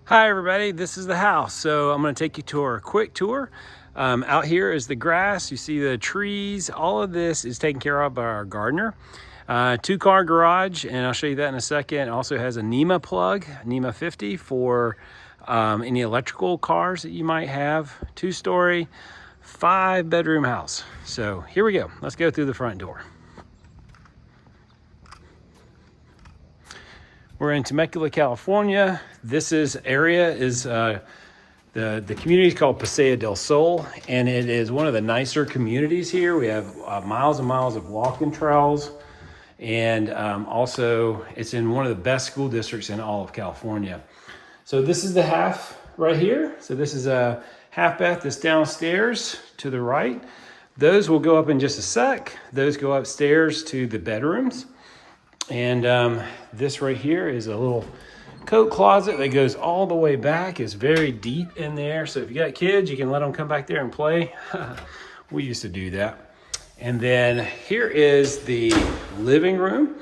Hi everybody, this is the house. So I'm going to take you to a quick tour. Out here is the grass. You see the trees. All of this is taken care of by our gardener. Two-car garage, and I'll show you that in a second. It also has a NEMA plug, NEMA 50 for any electrical cars that you might have. Two-story, 5-bedroom house. So here we go. Let's go through the front door. We're in Temecula, California. This area is the community is called Paseo Del Sol, and it is one of the nicer communities here. We have miles and miles of walking trails, and also it's in one of the best school districts in all of California. So this is the half right here. So this is a half bath that's downstairs to the right. Those will go up in just a sec. Those go upstairs to the bedrooms. And this right here is a little coat closet that goes all the way back. It's very deep in there. So if you got kids, you can let them come back there and play. We used to do that. And then here is the living room.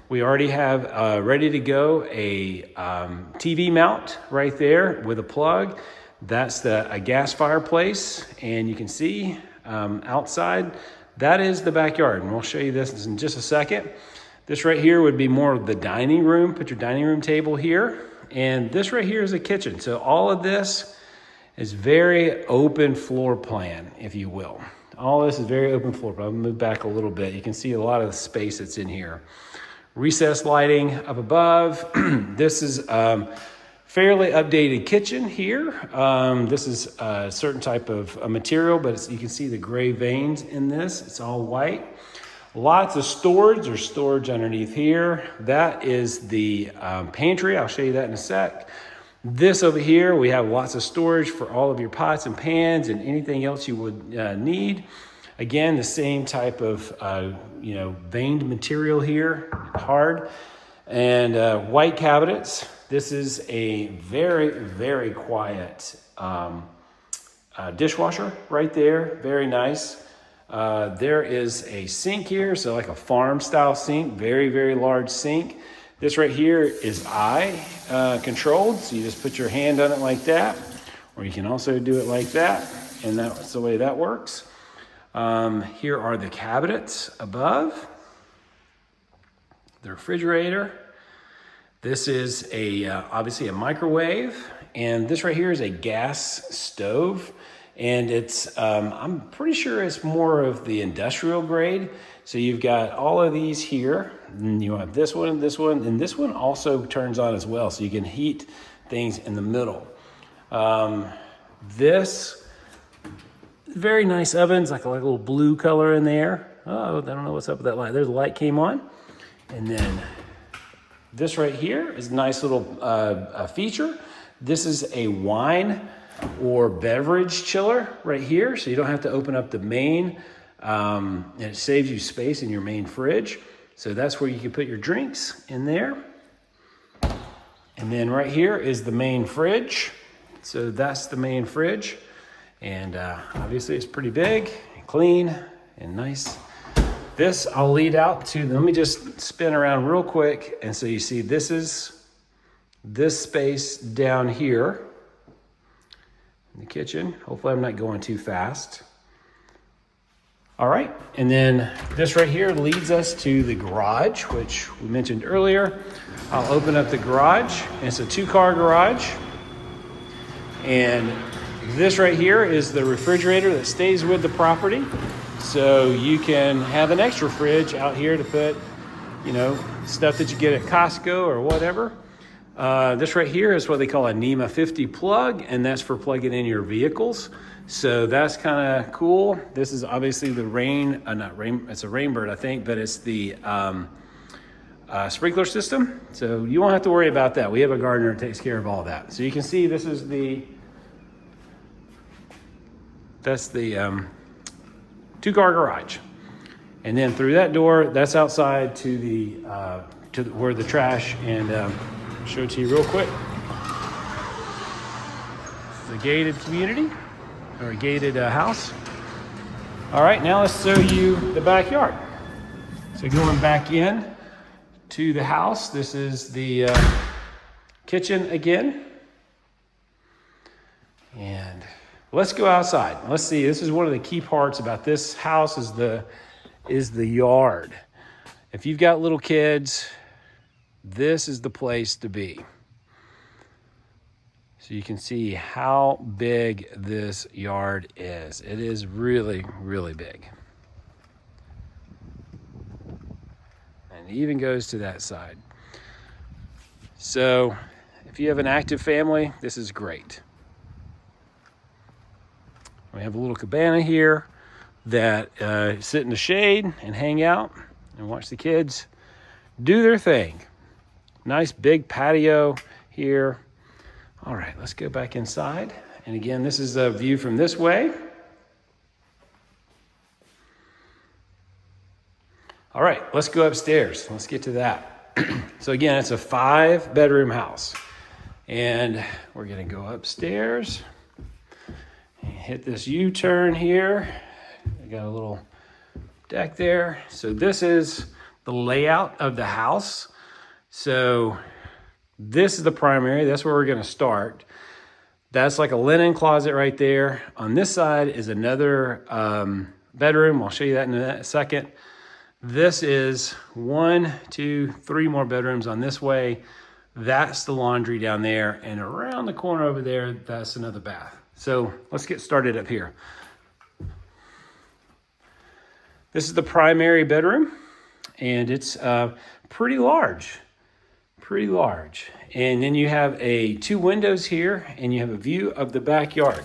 We already have ready to go a TV mount right there with a plug. That's a gas fireplace. And you can see outside, that is the backyard. And we'll show you this in just a second. This right here would be more of the dining room. Put your dining room table here. And this right here is a kitchen. So all of this is very open floor plan, if you will. All this is very open floor plan. I'll move back a little bit. You can see a lot of the space that's in here. Recessed lighting up above. This is fairly updated kitchen here. This is a certain type of material, but you can see the gray veins in this. It's all white. Lots of storage. There's storage underneath here. That is the pantry. I'll show you that in a sec. This over here, we have lots of storage for all of your pots and pans and anything else you would need. Again, the same type of veined material here, hard, and white cabinets. This is a very, very quiet dishwasher right there. Very nice. There is a sink here, so like a farm style sink, very, very large sink. This right here is eye controlled, so you just put your hand on it like that, or you can also do it like that, and that's the way that works. Here are the cabinets above, the refrigerator. This is obviously a microwave, and this right here is a gas stove. And it's, I'm pretty sure it's more of the industrial grade. So you've got all of these here, and you have this one, and this one also turns on as well. So you can heat things in the middle. This very nice ovens, like a little blue color in there. Oh, I don't know what's up with that light. There's a light came on. And then this right here is a nice little feature. This is a wine or beverage chiller right here, so you don't have to open up the main, and it saves you space in your main fridge. So that's where you can put your drinks in there. And then right here is the main fridge. So that's the main fridge, and obviously it's pretty big and clean and nice. This I'll lead out to, let me just spin around real quick, and so you see this is this space down here in the kitchen. Hopefully I'm not going too fast. All right, and then this right here leads us to the garage, which we mentioned earlier. I'll open up the garage, and it's a 2-car garage. And this right here is the refrigerator that stays with the property. So you can have an extra fridge out here to put, stuff that you get at Costco or whatever. This right here is what they call a NEMA 50 plug, and that's for plugging in your vehicles. So that's kind of cool. This is obviously the it's a Rainbird, I think, but it's the sprinkler system. So you won't have to worry about that. We have a gardener that takes care of all that. So you can see this is that's the 2-car garage. And then through that door, that's outside to where the trash and show it to you real quick. It's a gated community, or a gated house. All right, now let's show you the backyard. So going back in to the house, this is the kitchen again. And let's go outside. Let's see. This is one of the key parts about this house is the yard. If you've got little kids, this is the place to be. So you can see how big this yard is. It is really, really big. And it even goes to that side. So if you have an active family, this is great. We have a little cabana here that sit in the shade and hang out and watch the kids do their thing. Nice big patio here. All right, let's go back inside. And again, this is a view from this way. All right, let's go upstairs. Let's get to that. So again, it's a 5-bedroom house. And we're gonna go upstairs and hit this U-turn here. I got a little deck there. So this is the layout of the house. So this is the primary. That's where we're going to start. That's like a linen closet right there. On this side is another bedroom. I'll show you that in a second. This is 1, 2, 3 more bedrooms on this way. That's the laundry down there. And around the corner over there, that's another bath. So let's get started up here. This is the primary bedroom, and it's pretty large. And then you have 2 windows here, and you have a view of the backyard,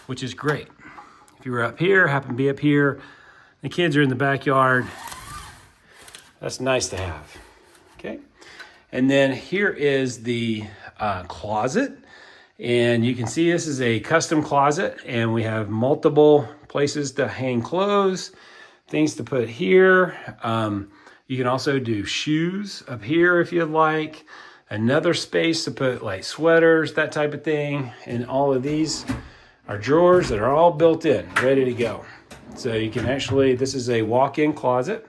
which is great. If you were up here, happen to be up here, the kids are in the backyard, that's nice to have, okay? And then here is the closet, and you can see this is a custom closet, and we have multiple places to hang clothes, things to put here. You can also do shoes up here if you'd like. Another space to put like sweaters, that type of thing. And all of these are drawers that are all built in, ready to go. So you can actually, this is a walk-in closet.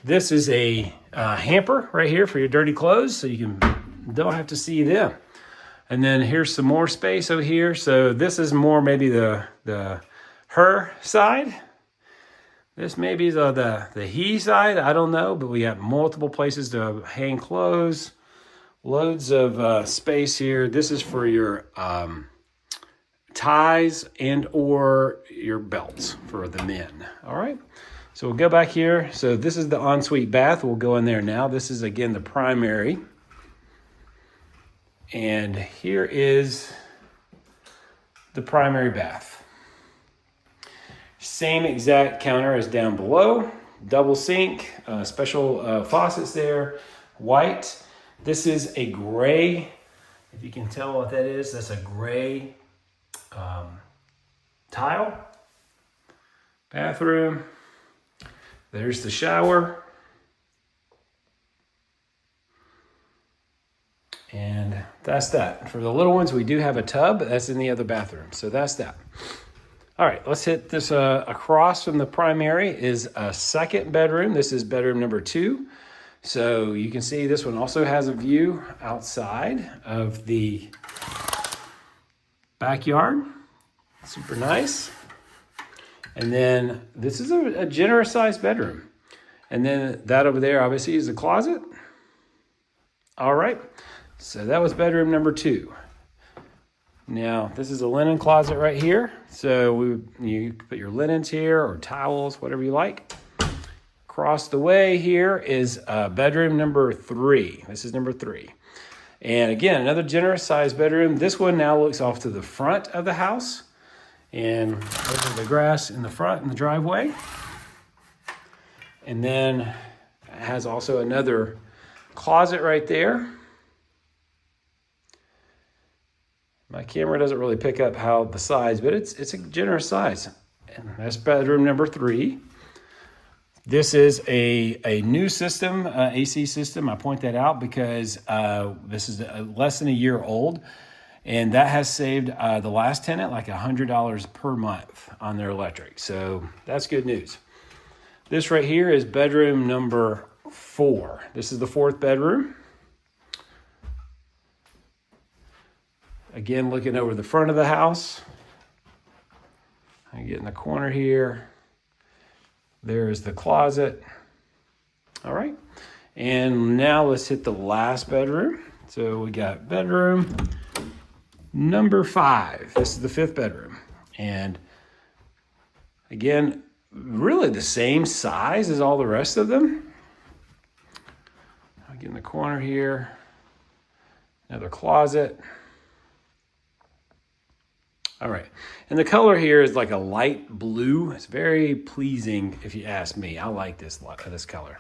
This is a hamper right here for your dirty clothes, so you don't have to see them. And then here's some more space over here. So this is more maybe the her side. This may be the he side, I don't know, but we have multiple places to hang clothes, loads of space here. This is for your ties and or your belts for the men, all right? So we'll go back here. So this is the ensuite bath. We'll go in there now. This is, again, the primary. And here is the primary bath. Same exact counter as down below, double sink, special faucets there, white. This is a gray, if you can tell what that is, that's a gray tile. Bathroom, there's the shower. And that's that. For the little ones, we do have a tub, but that's in the other bathroom, so that's that. All right, let's hit this. Across from the primary is a 2nd bedroom. This is bedroom number 2. So you can see this one also has a view outside of the backyard. Super nice. And then this is a generous sized bedroom. And then that over there obviously is the closet. All right, so that was bedroom number 2. Now, this is a linen closet right here. So you put your linens here or towels, whatever you like. Across the way here is bedroom number 3. This is number 3. And again, another generous sized bedroom. This one now looks off to the front of the house. And over the grass in the front in the driveway. And then it has also another closet right there. My camera doesn't really pick up how the size, but it's a generous size. And that's bedroom number 3. This is a new system, AC system. I point that out because this is less than a year old. And that has saved the last tenant like $100 per month on their electric. So that's good news. This right here is bedroom number 4. This is the 4th bedroom. Again, looking over the front of the house. I get in the corner here. There's the closet. All right. And now let's hit the last bedroom. So we got bedroom number 5. This is the 5th bedroom. And again, really the same size as all the rest of them. I'll get in the corner here. Another closet. All right. And the color here is like a light blue. It's very pleasing if you ask me. I like this color.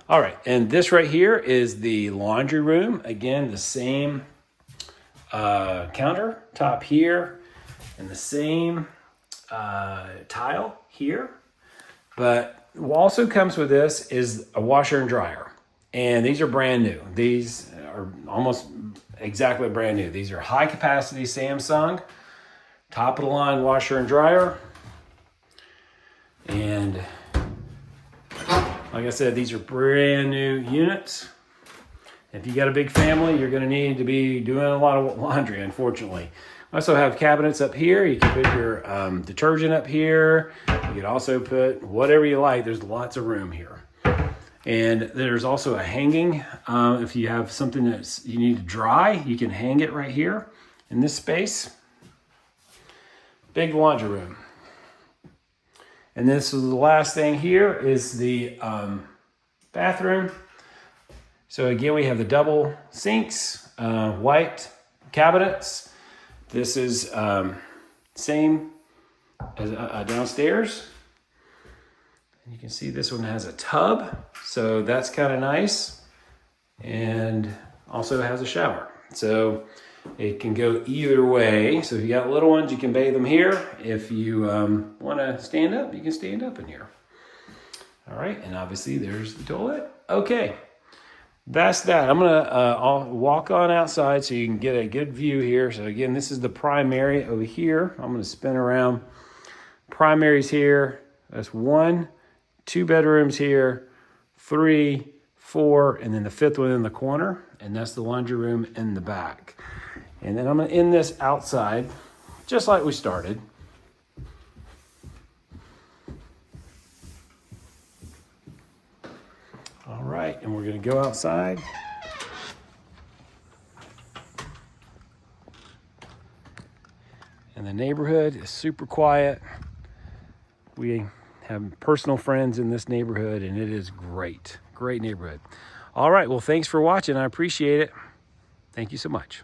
All right. And this right here is the laundry room. Again, the same counter top here and the same tile here. But what also comes with this is a washer and dryer. And these are brand new. These are almost exactly brand new. These are high capacity Samsung. Top of the line washer and dryer. And like I said, these are brand new units. If you got a big family, you're going to need to be doing a lot of laundry, unfortunately. I also have cabinets up here. You can put your detergent up here. You can also put whatever you like. There's lots of room here. And there's also a hanging. If you have something that you need to dry, you can hang it right here in this space. Big laundry room. And this is the last thing here is the bathroom. So again, we have the double sinks, white cabinets. This is same as downstairs. And you can see this one has a tub, so that's kind of nice. And also has a shower. So it can go either way. So if you got little ones, you can bathe them here. If you want to stand up, you can stand up in here. All right, and obviously there's the toilet. Okay, that's that. I'm gonna I'll walk on outside so you can get a good view here. So again, this is the primary over here. I'm gonna spin around. Primaries here. That's 1, 2 bedrooms here, 3, 4, and then the 5th one in the corner. And that's the laundry room in the back. And then I'm going to end this outside, just like we started. All right, and we're going to go outside. And the neighborhood is super quiet. We have personal friends in this neighborhood, and it is great. Great neighborhood. All right, well, thanks for watching. I appreciate it. Thank you so much.